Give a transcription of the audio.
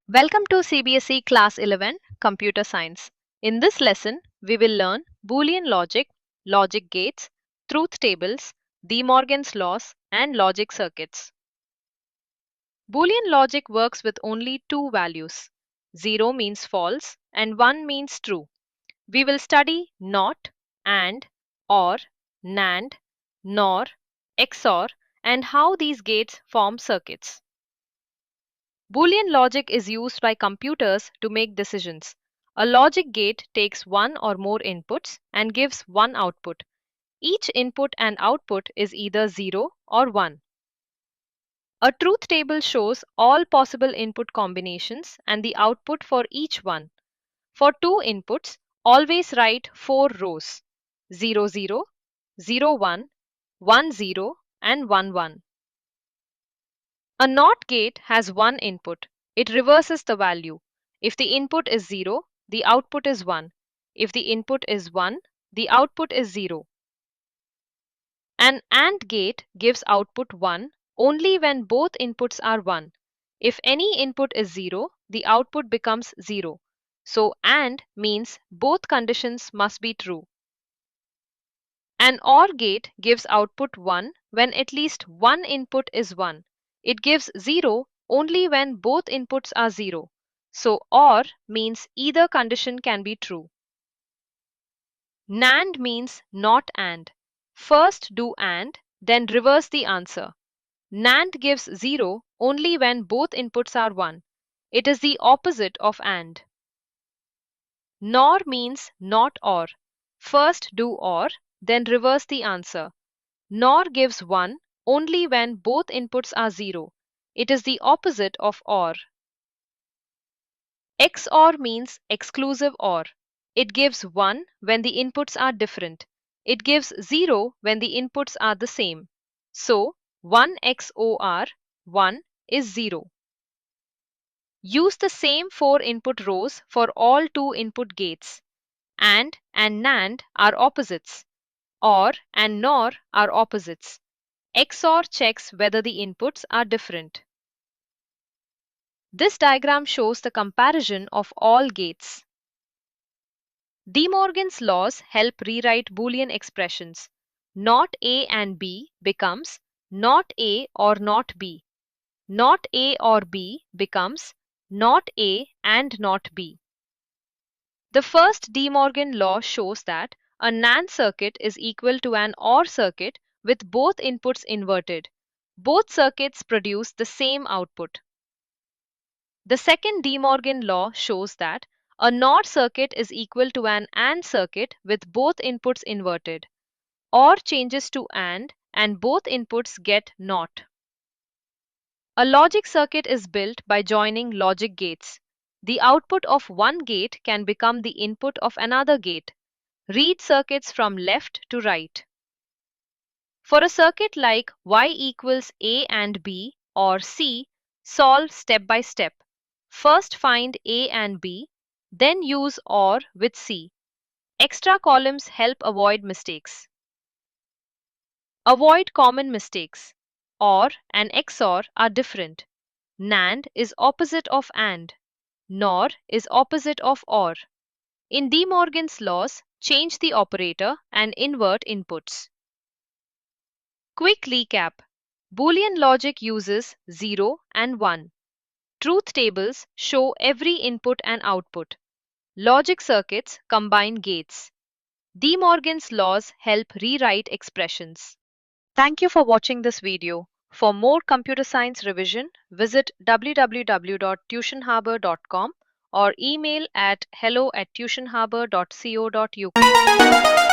Welcome to CBSE Class 11 Computer Science. In this lesson, we will learn Boolean logic, logic gates, truth tables, De Morgan's laws, and logic circuits. Boolean logic works with only two values. 0 means false and 1 means true. We will study not, and, or, NAND, NOR, XOR, and how these gates form circuits. Boolean logic is used by computers to make decisions. A logic gate takes one or more inputs and gives one output. Each input and output is either 0 or 1. A truth table shows all possible input combinations and the output for each one. For two inputs, always write 4 rows: 0, 0, 0, 1, 1, 0, and 1, 1. A NOT gate has one input. It reverses the value. If the input is 0, the output is 1. If the input is 1, the output is 0. An AND gate gives output 1 only when both inputs are 1. If any input is 0, the output becomes 0. So AND means both conditions must be true. An OR gate gives output 1 when at least one input is 1. It gives 0 only when both inputs are 0. So OR means either condition can be true. NAND means not AND. First do AND, then reverse the answer. NAND gives 0 only when both inputs are 1. It is the opposite of AND. NOR means not OR. First do OR, then reverse the answer. NOR gives 1 only when both inputs are 0. It is the opposite of OR. XOR means exclusive OR. It gives 1 when the inputs are different. It gives 0 when the inputs are the same. So 1 XOR 1 is 0. Use the same 4 input rows for all 2 input gates. AND and NAND are opposites. OR and NOR are opposites. XOR checks whether the inputs are different. This diagram shows the comparison of all gates. De Morgan's laws help rewrite Boolean expressions. Not A and B becomes not A or not B. Not A or B becomes not A and not B. The first De Morgan law shows that a NAND circuit is equal to an OR circuit with both inputs inverted. Both circuits produce the same output. The second De Morgan law shows that a NOR circuit is equal to an AND circuit with both inputs inverted. OR changes to AND both inputs get NOT. A logic circuit is built by joining logic gates. The output of one gate can become the input of another gate. Read circuits from left to right. For a circuit like y equals A and B or C, solve step by step. First find A and B, then use OR with C. Extra columns help avoid mistakes. Avoid common mistakes. OR and XOR are different. NAND is opposite of AND. NOR is opposite of OR. In De Morgan's laws, change the operator and invert inputs. Quick recap. Boolean logic uses 0 and 1. Truth tables show every input and output. Logic circuits combine gates. De Morgan's laws help rewrite expressions. Thank you for watching this video. For more computer science revision, visit www.tuitionharbour.com or email at hello@tuitionharbour.co.uk.